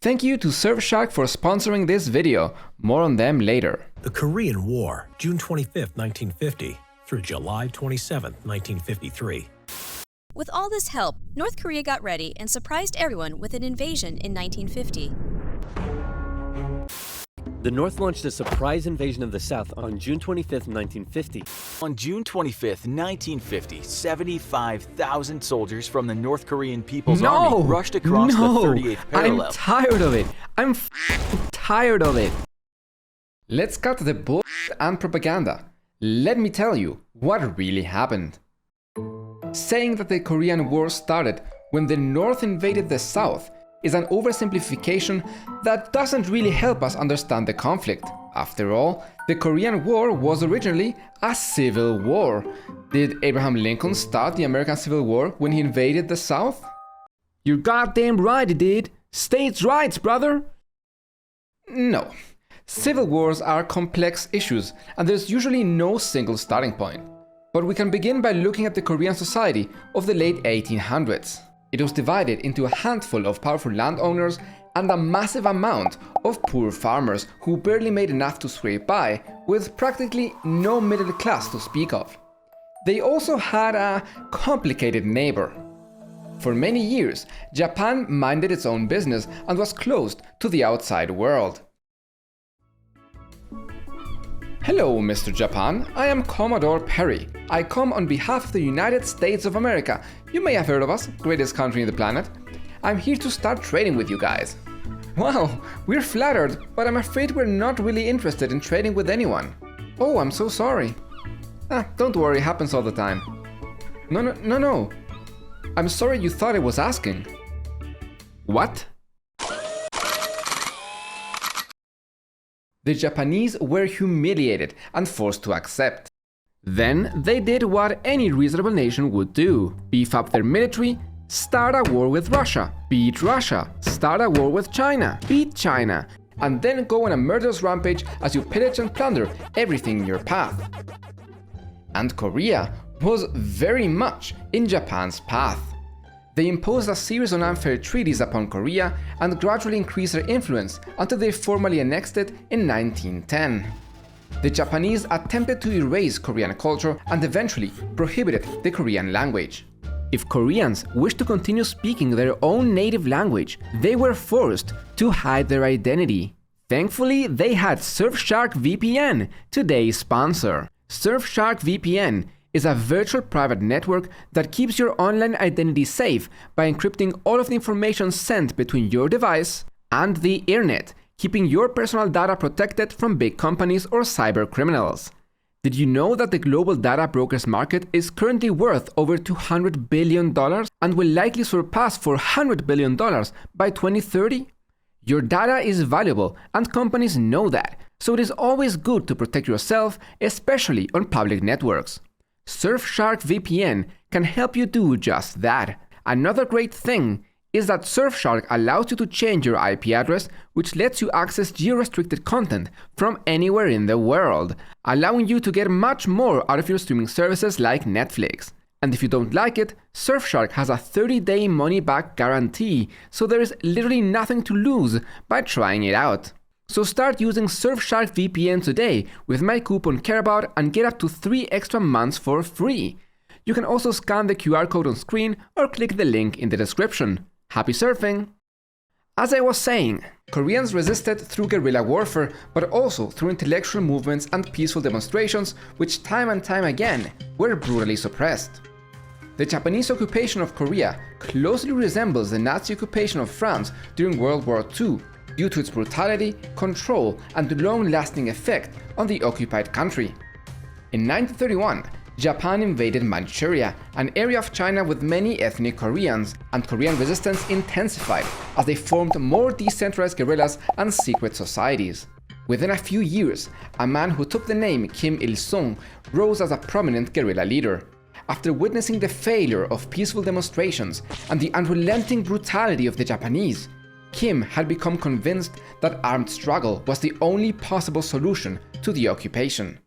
Thank you to Surfshark for sponsoring this video. More on them later. The Korean War, June 25, 1950 through July 27, 1953. With all this help, North Korea got ready and surprised everyone with an invasion in 1950. The North launched a surprise invasion of the South on June 25, 1950. On June 25, 1950, 75,000 soldiers from the North Korean People's Army rushed across the 38th parallel. I'm tired of it. I'm tired of it. Let's cut the bullshit and propaganda. Let me tell you what really happened. Saying that the Korean War started when the North invaded the South is an oversimplification that doesn't really help us understand the conflict. After all, the Korean War was originally a civil war. Did Abraham Lincoln start the American Civil War when he invaded the South? You're goddamn right he did. States' rights, brother! No. Civil wars are complex issues, and there's usually no single starting point. But we can begin by looking at the Korean society of the late 1800s. It was divided into a handful of powerful landowners and a massive amount of poor farmers who barely made enough to scrape by, with practically no middle class to speak of. They also had a complicated neighbor. For many years, Japan minded its own business and was closed to the outside world. Hello, Mr. Japan. I am Commodore Perry. I come on behalf of the United States of America. You may have heard of us, greatest country on the planet. I'm here to start trading with you guys. Wow, we're flattered, but I'm afraid we're not really interested in trading with anyone. Oh, I'm so sorry. Don't worry, it happens all the time. No. I'm sorry you thought I was asking. What? The Japanese were humiliated and forced to accept. Then they did what any reasonable nation would do: beef up their military, start a war with Russia, beat Russia, start a war with China, beat China, and then go on a murderous rampage as you pillage and plunder everything in your path. And Korea was very much in Japan's path. They imposed a series of unfair treaties upon Korea and gradually increased their influence until they formally annexed it in 1910. The Japanese attempted to erase Korean culture and eventually prohibited the Korean language. If Koreans wished to continue speaking their own native language, they were forced to hide their identity. Thankfully, they had Surfshark VPN, today's sponsor. Surfshark VPN is a virtual private network that keeps your online identity safe by encrypting all of the information sent between your device and the internet, keeping your personal data protected from big companies or cyber criminals. Did you know that the global data brokers market is currently worth over $200 billion and will likely surpass $400 billion by 2030? Your data is valuable and companies know that, so it is always good to protect yourself, especially on public networks. Surfshark VPN can help you do just that. Another great thing is that Surfshark allows you to change your IP address, which lets you access geo-restricted content from anywhere in the world, allowing you to get much more out of your streaming services like Netflix. And if you don't like it, Surfshark has a 30-day money-back guarantee, so there is literally nothing to lose by trying it out. So start using Surfshark VPN today with my coupon CAREABOUT and get up to 3 extra months for free. You can also scan the QR code on screen or click the link in the description. Happy surfing! As I was saying, Koreans resisted through guerrilla warfare, but also through intellectual movements and peaceful demonstrations, which time and time again were brutally suppressed. The Japanese occupation of Korea closely resembles the Nazi occupation of France during World War II, due to its brutality, control, and long-lasting effect on the occupied country. In 1931, Japan invaded Manchuria, an area of China with many ethnic Koreans, and Korean resistance intensified as they formed more decentralized guerrillas and secret societies. Within a few years, a man who took the name Kim Il-sung rose as a prominent guerrilla leader. After witnessing the failure of peaceful demonstrations and the unrelenting brutality of the Japanese, Kim had become convinced that armed struggle was the only possible solution to the occupation.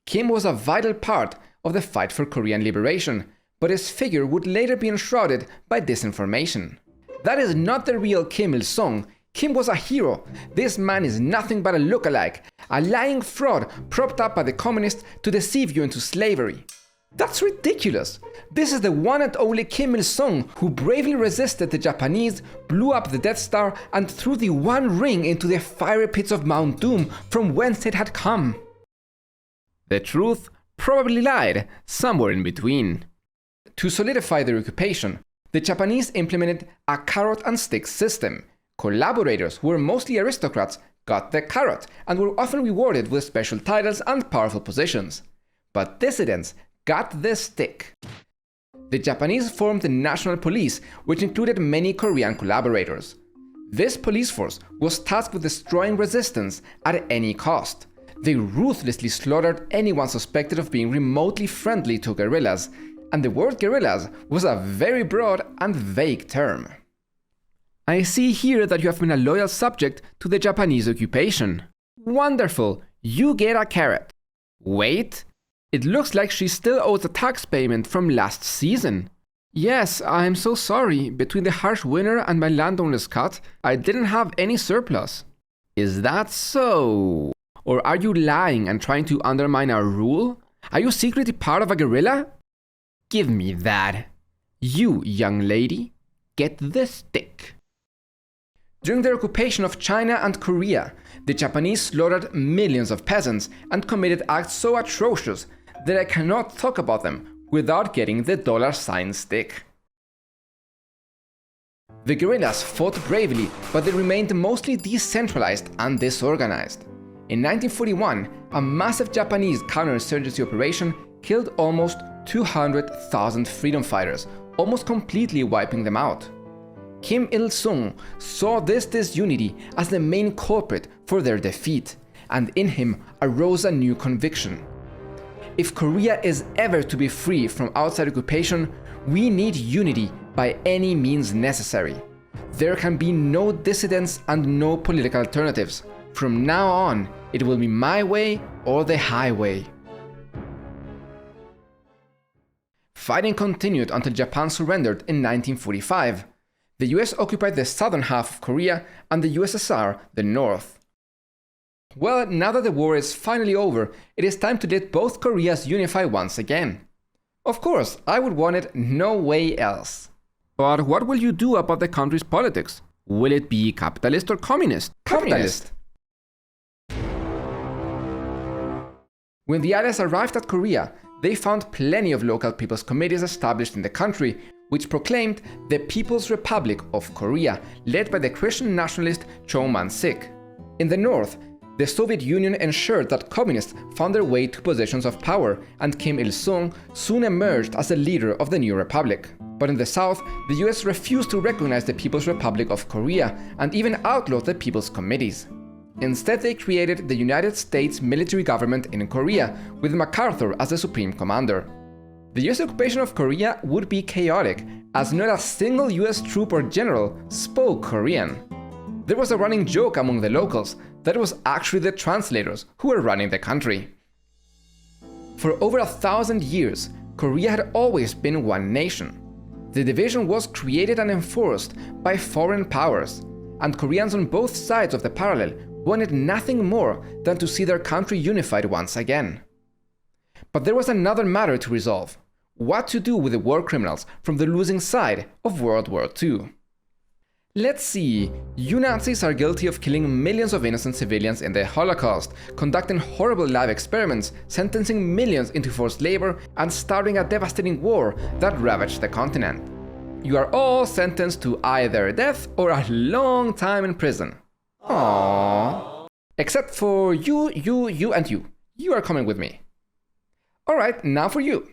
Kim was a vital part of the fight for Korean liberation, but his figure would later be enshrouded by disinformation. That is not the real Kim Il-sung. Kim was a hero. This man is nothing but a look-alike, a lying fraud propped up by the communists to deceive you into slavery. That's ridiculous. This is the one and only Kim Il-sung who bravely resisted the Japanese, blew up the Death Star, and threw the One Ring into the fiery pits of Mount Doom from whence it had come. The truth probably lied somewhere in between. To solidify their occupation, the Japanese implemented a carrot and stick system. Collaborators, who were mostly aristocrats, got the carrot and were often rewarded with special titles and powerful positions. But dissidents got the stick. The Japanese formed the National Police, which included many Korean collaborators. This police force was tasked with destroying resistance at any cost. They ruthlessly slaughtered anyone suspected of being remotely friendly to guerrillas, and the word guerrillas was a very broad and vague term. I see here that you have been a loyal subject to the Japanese occupation. Wonderful, you get a carrot. Wait, it looks like she still owes a tax payment from last season. Yes, I'm so sorry. Between the harsh winter and my landowner's cut, I didn't have any surplus. Is that so? Or are you lying and trying to undermine our rule? Are you secretly part of a guerrilla? Give me that. You, young lady, get the stick. During their occupation of China and Korea, the Japanese slaughtered millions of peasants and committed acts so atrocious that I cannot talk about them without getting the $ stick. The guerrillas fought bravely, but they remained mostly decentralized and disorganized. In 1941, a massive Japanese counterinsurgency operation killed almost 200,000 freedom fighters, almost completely wiping them out. Kim Il-sung saw this disunity as the main culprit for their defeat, and in him arose a new conviction. If Korea is ever to be free from outside occupation, we need unity by any means necessary. There can be no dissidents and no political alternatives. From now on, it will be my way or the highway. Fighting continued until Japan surrendered in 1945. The US occupied the southern half of Korea and the USSR the north. Well, now that the war is finally over, it is time to let both Koreas unify once again. Of course, I would want it no way else. But what will you do about the country's politics? Will it be capitalist or communist? Capitalist. When the Allies arrived at Korea, they found plenty of local people's committees established in the country, which proclaimed the People's Republic of Korea, led by the Christian nationalist Cho Man-sik. In the north, the Soviet Union ensured that communists found their way to positions of power, and Kim Il-sung soon emerged as the leader of the new republic. But in the south, the US refused to recognize the People's Republic of Korea and even outlawed the People's Committees. Instead, they created the United States military government in Korea, with MacArthur as the supreme commander. The US occupation of Korea would be chaotic, as not a single US troop or general spoke Korean. There was a running joke among the locals that it was actually the translators who were running the country. For over 1,000 years, Korea had always been one nation. The division was created and enforced by foreign powers, and Koreans on both sides of the parallel wanted nothing more than to see their country unified once again. But there was another matter to resolve: what to do with the war criminals from the losing side of World War II. Let's see, you Nazis are guilty of killing millions of innocent civilians in the Holocaust, conducting horrible lab experiments, sentencing millions into forced labor, and starting a devastating war that ravaged the continent. You are all sentenced to either death or a long time in prison. Aww. Except for you, and you. You are coming with me. Alright, now for you.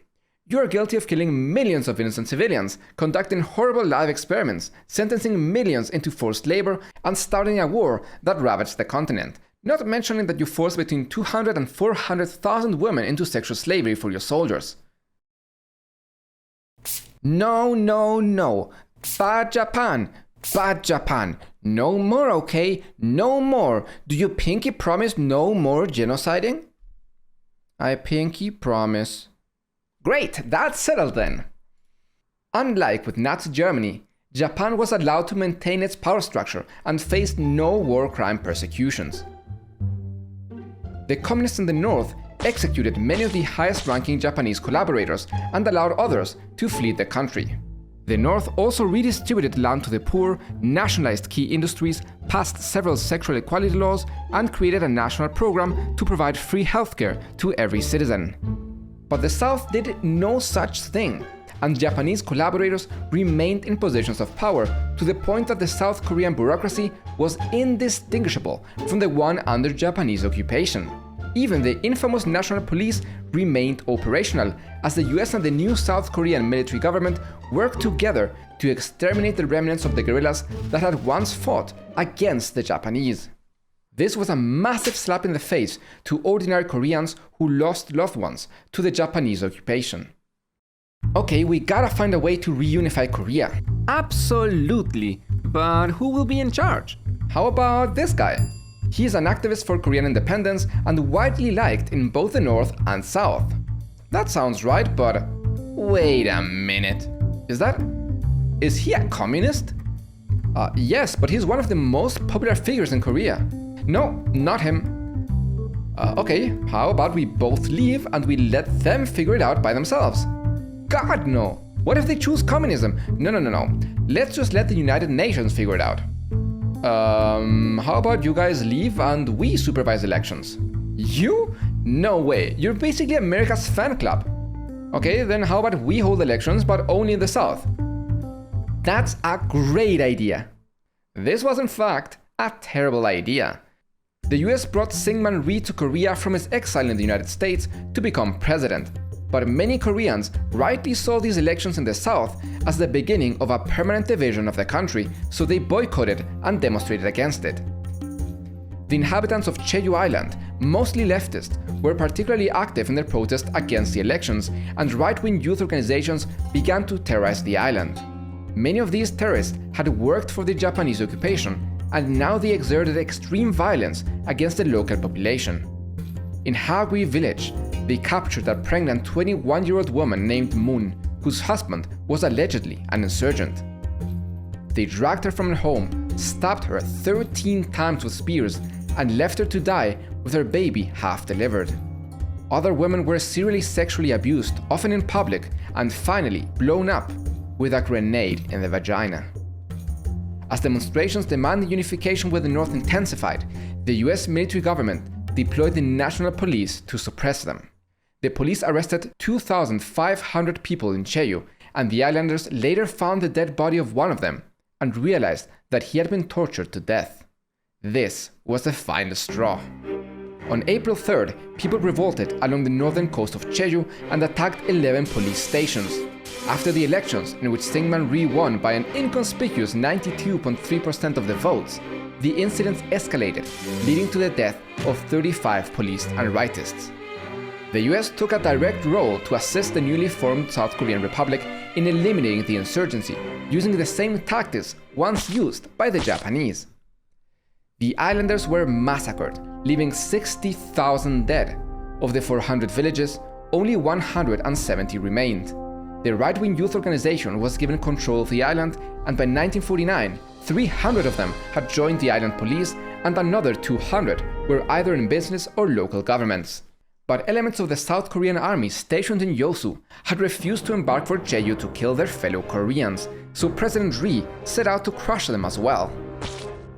You are guilty of killing millions of innocent civilians, conducting horrible lab experiments, sentencing millions into forced labor, and starting a war that ravaged the continent. Not mentioning that you forced between 200 and 400,000 women into sexual slavery for your soldiers. No. Bad Japan. Bad Japan. No more, okay? No more. Do you pinky promise no more genociding? I pinky promise. Great, that's settled then. Unlike with Nazi Germany, Japan was allowed to maintain its power structure and faced no war crime persecutions. The communists in the north executed many of the highest-ranking Japanese collaborators and allowed others to flee the country. The north also redistributed land to the poor, nationalized key industries, passed several sexual equality laws, and created a national program to provide free healthcare to every citizen. But the south did no such thing, and Japanese collaborators remained in positions of power to the point that the South Korean bureaucracy was indistinguishable from the one under Japanese occupation. Even the infamous National Police remained operational, as the US and the new South Korean military government worked together to exterminate the remnants of the guerrillas that had once fought against the Japanese. This was a massive slap in the face to ordinary Koreans who lost loved ones to the Japanese occupation. Okay, we gotta find a way to reunify Korea. Absolutely, but who will be in charge? How about this guy? He is an activist for Korean independence and widely liked in both the North and South. That sounds right, but wait a minute. Is he a communist? Yes, but he's one of the most popular figures in Korea. No, not him. Okay, how about we both leave and we let them figure it out by themselves? God, no. What if they choose communism? No. Let's just let the United Nations figure it out. How about you guys leave and we supervise elections? You? No way. You're basically America's fan club. Okay, then how about we hold elections, but only in the South? That's a great idea. This was in fact a terrible idea. The US brought Syngman Rhee to Korea from his exile in the United States to become president. But many Koreans rightly saw these elections in the South as the beginning of a permanent division of the country, so they boycotted and demonstrated against it. The inhabitants of Cheju Island, mostly leftist, were particularly active in their protest against the elections, and right-wing youth organizations began to terrorize the island. Many of these terrorists had worked for the Japanese occupation, and now they exerted extreme violence against the local population. In Hagui village, they captured a pregnant 21-year-old woman named Moon, whose husband was allegedly an insurgent. They dragged her from her home, stabbed her 13 times with spears, and left her to die with her baby half-delivered. Other women were serially sexually abused, often in public, and finally blown up with a grenade in the vagina. As demonstrations demanding unification with the North intensified, the US military government deployed the National Police to suppress them. The police arrested 2,500 people in Cheju, and the islanders later found the dead body of one of them and realized that he had been tortured to death. This was the final straw. On April 3rd, people revolted along the northern coast of Cheju and attacked 11 police stations. After the elections, in which Syngman Rhee won by an inconspicuous 92.3% of the votes, the incidents escalated, leading to the death of 35 police and rightists. The US took a direct role to assist the newly formed South Korean Republic in eliminating the insurgency, using the same tactics once used by the Japanese. The islanders were massacred, leaving 60,000 dead. Of the 400 villages, only 170 remained. The right-wing youth organization was given control of the island, and by 1949, 300 of them had joined the island police, and another 200 were either in business or local governments. But elements of the South Korean army stationed in Yeosu had refused to embark for Cheju to kill their fellow Koreans, so President Rhee set out to crush them as well.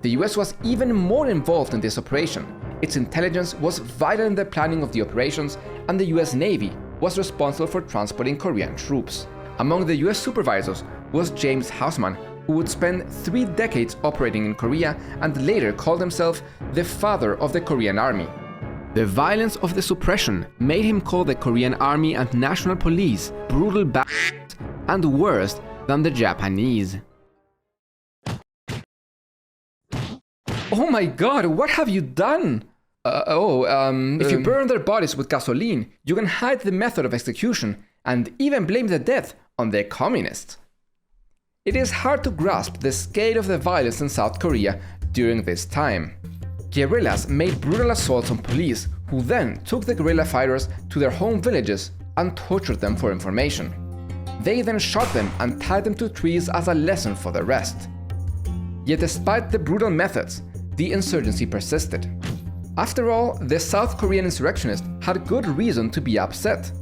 The US was even more involved in this operation. Its intelligence was vital in the planning of the operations, and the US Navy was responsible for transporting Korean troops. Among the US supervisors was James Houseman, who would spend 3 decades operating in Korea and later called himself the father of the Korean army. The violence of the suppression made him call the Korean army and national police brutal bastards and worse than the Japanese. Oh my god, what have you done? If you burn their bodies with gasoline, you can hide the method of execution and even blame the death on the communists. It is hard to grasp the scale of the violence in South Korea during this time. Guerrillas made brutal assaults on police, who then took the guerrilla fighters to their home villages and tortured them for information. They then shot them and tied them to trees as a lesson for the rest. Yet despite the brutal methods, the insurgency persisted. After all, the South Korean insurrectionists had good reason to be upset.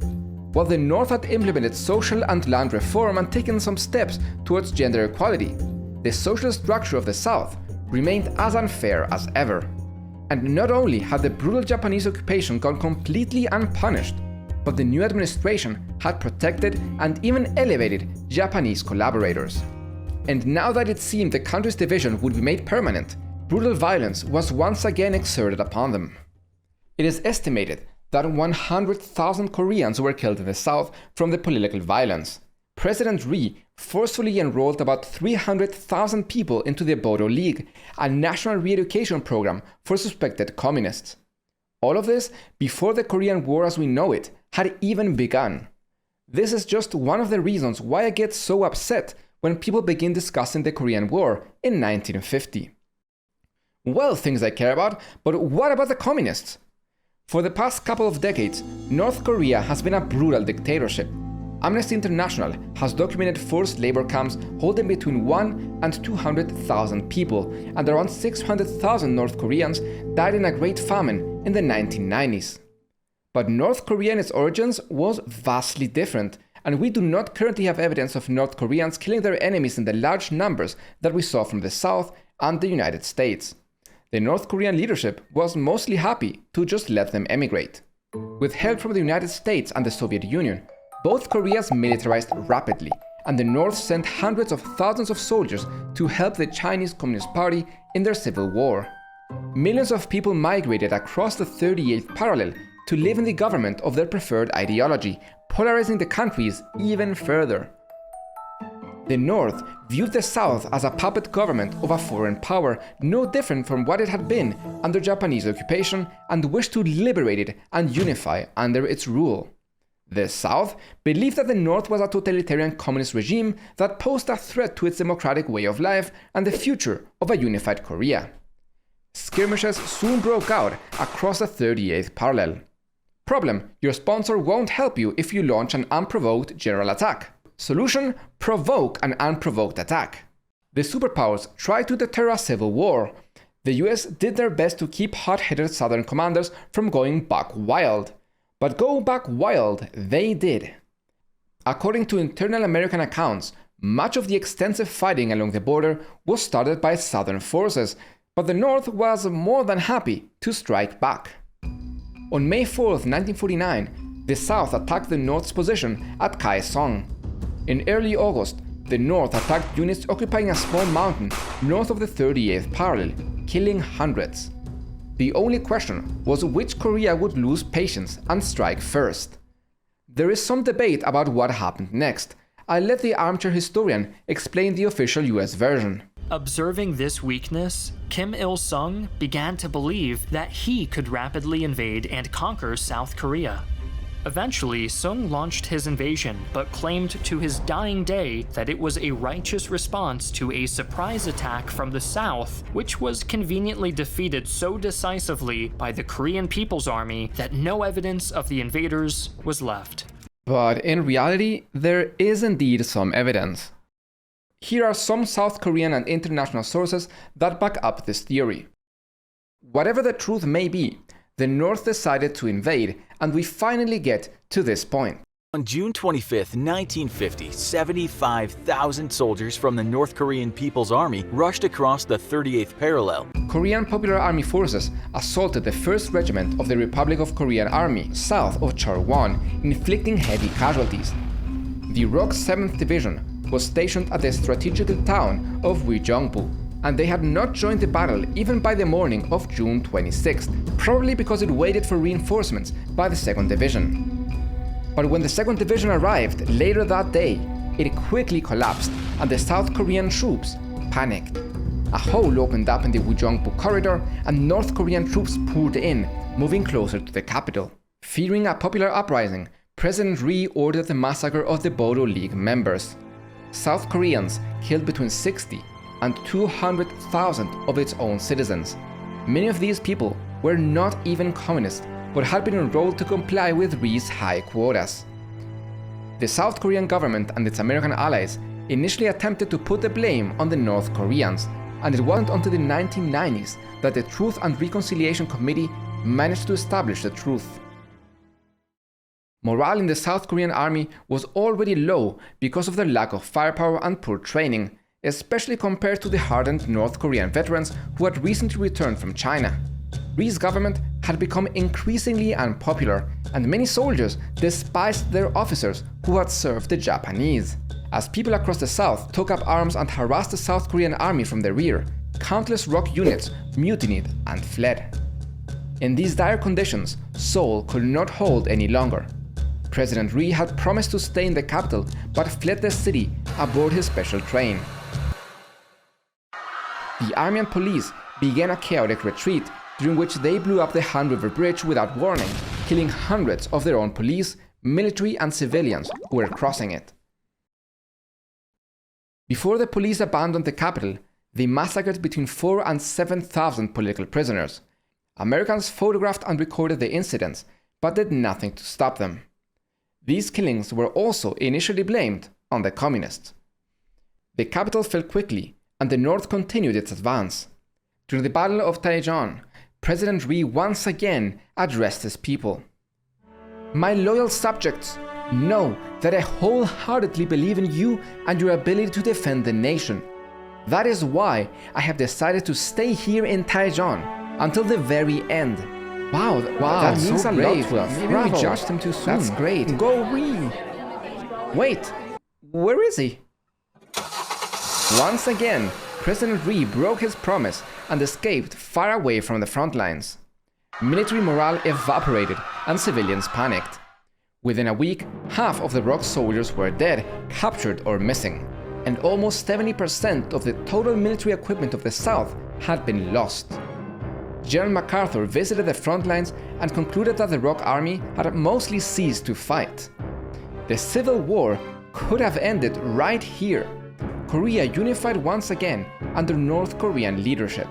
While the North had implemented social and land reform and taken some steps towards gender equality, the social structure of the South remained as unfair as ever. And not only had the brutal Japanese occupation gone completely unpunished, but the new administration had protected and even elevated Japanese collaborators. And now that it seemed the country's division would be made permanent, brutal violence was once again exerted upon them. It is estimated that 100,000 Koreans were killed in the South from the political violence. President Ri forcefully enrolled about 300,000 people into the Bodo League, a national re-education program for suspected communists. All of this before the Korean War as we know it had even begun. This is just one of the reasons why I get so upset when people begin discussing the Korean War in 1950. Well, things I care about, but what about the communists? For the past couple of decades, North Korea has been a brutal dictatorship. Amnesty International has documented forced labor camps holding between 1 and 200,000 people, and around 600,000 North Koreans died in a Great Famine in the 1990s. But North Korea in its origins was vastly different, and we do not currently have evidence of North Koreans killing their enemies in the large numbers that we saw from the South and the United States. The North Korean leadership was mostly happy to just let them emigrate. With help from the United States and the Soviet Union, both Koreas militarized rapidly, and the North sent hundreds of thousands of soldiers to help the Chinese Communist Party in their civil war. Millions of people migrated across the 38th parallel to live in the government of their preferred ideology, polarizing the countries even further. The North viewed the South as a puppet government of a foreign power, no different from what it had been under Japanese occupation, and wished to liberate it and unify under its rule. The South believed that the North was a totalitarian communist regime that posed a threat to its democratic way of life and the future of a unified Korea. Skirmishes soon broke out across the 38th parallel. Problem: your sponsor won't help you if you launch an unprovoked general attack. Solution: provoke an unprovoked attack. The superpowers tried to deter a civil war. The US did their best to keep hot-headed Southern commanders from going buck wild. But go back wild they did. According to internal American accounts, much of the extensive fighting along the border was started by Southern forces, but the North was more than happy to strike back. On May 4th, 1949, the South attacked the North's position at Kaesong. In early August, the North attacked units occupying a small mountain north of the 38th parallel, killing hundreds. The only question was which Korea would lose patience and strike first. There is some debate about what happened next. I'll let the armchair historian explain the official US version. Observing this weakness, Kim Il-sung began to believe that he could rapidly invade and conquer South Korea. Eventually, Sung launched his invasion, but claimed to his dying day that it was a righteous response to a surprise attack from the South, which was conveniently defeated so decisively by the Korean People's Army that no evidence of the invaders was left. But in reality, there is indeed some evidence. Here are some South Korean and international sources that back up this theory. Whatever the truth may be, the North decided to invade, and we finally get to this point. On June 25, 1950, 75,000 soldiers from the North Korean People's Army rushed across the 38th parallel. Korean Popular Army forces assaulted the 1st Regiment of the Republic of Korean Army south of Chorwon, inflicting heavy casualties. The ROK 7th Division was stationed at the strategical town of Uijeongbu, and they had not joined the battle even by the morning of June 26th, probably because it waited for reinforcements by the 2nd Division. But when the 2nd Division arrived later that day, it quickly collapsed and the South Korean troops panicked. A hole opened up in the Uijeongbu corridor and North Korean troops poured in, moving closer to the capital. Fearing a popular uprising, President Ri ordered the massacre of the Bodo League members. South Koreans killed between 60 and 200,000 of its own citizens. Many of these people were not even communists, but had been enrolled to comply with Ri's high quotas. The South Korean government and its American allies initially attempted to put the blame on the North Koreans, and it wasn't until the 1990s that the Truth and Reconciliation Committee managed to establish the truth. Morale in the South Korean army was already low because of their lack of firepower and poor training, especially compared to the hardened North Korean veterans who had recently returned from China. Ri's government had become increasingly unpopular, and many soldiers despised their officers who had served the Japanese. As people across the south took up arms and harassed the South Korean army from the rear, countless ROK units mutinied and fled. In these dire conditions, Seoul could not hold any longer. President Ri had promised to stay in the capital, but fled the city aboard his special train. The army and police began a chaotic retreat, during which they blew up the Han River Bridge without warning, killing hundreds of their own police, military and civilians who were crossing it. Before the police abandoned the capital, they massacred between 4,000 and 7,000 political prisoners. Americans photographed and recorded the incidents, but did nothing to stop them. These killings were also initially blamed on the communists. The capital fell quickly, and the North continued its advance. During the Battle of Daejeon, President Ri once again addressed his people. "My loyal subjects, know that I wholeheartedly believe in you and your ability to defend the nation. That is why I have decided to stay here in Daejeon until the very end." Wow, that means a lot to us. Maybe we judged him too soon. That's great. Go Ri! Wait, where is he? Once again, President Ri broke his promise and escaped far away from the front lines. Military morale evaporated and civilians panicked. Within a week, half of the ROK soldiers were dead, captured or missing, and almost 70% of the total military equipment of the South had been lost. General MacArthur visited the front lines and concluded that the ROK army had mostly ceased to fight. The Civil War could have ended right here. Korea unified once again under North Korean leadership.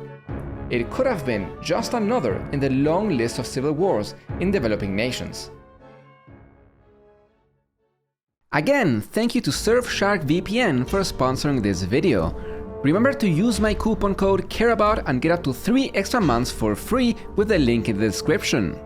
It could have been just another in the long list of civil wars in developing nations. Again, thank you to Surfshark VPN for sponsoring this video. Remember to use my coupon code CAREABOUT and get up to 3 extra months for free with the link in the description.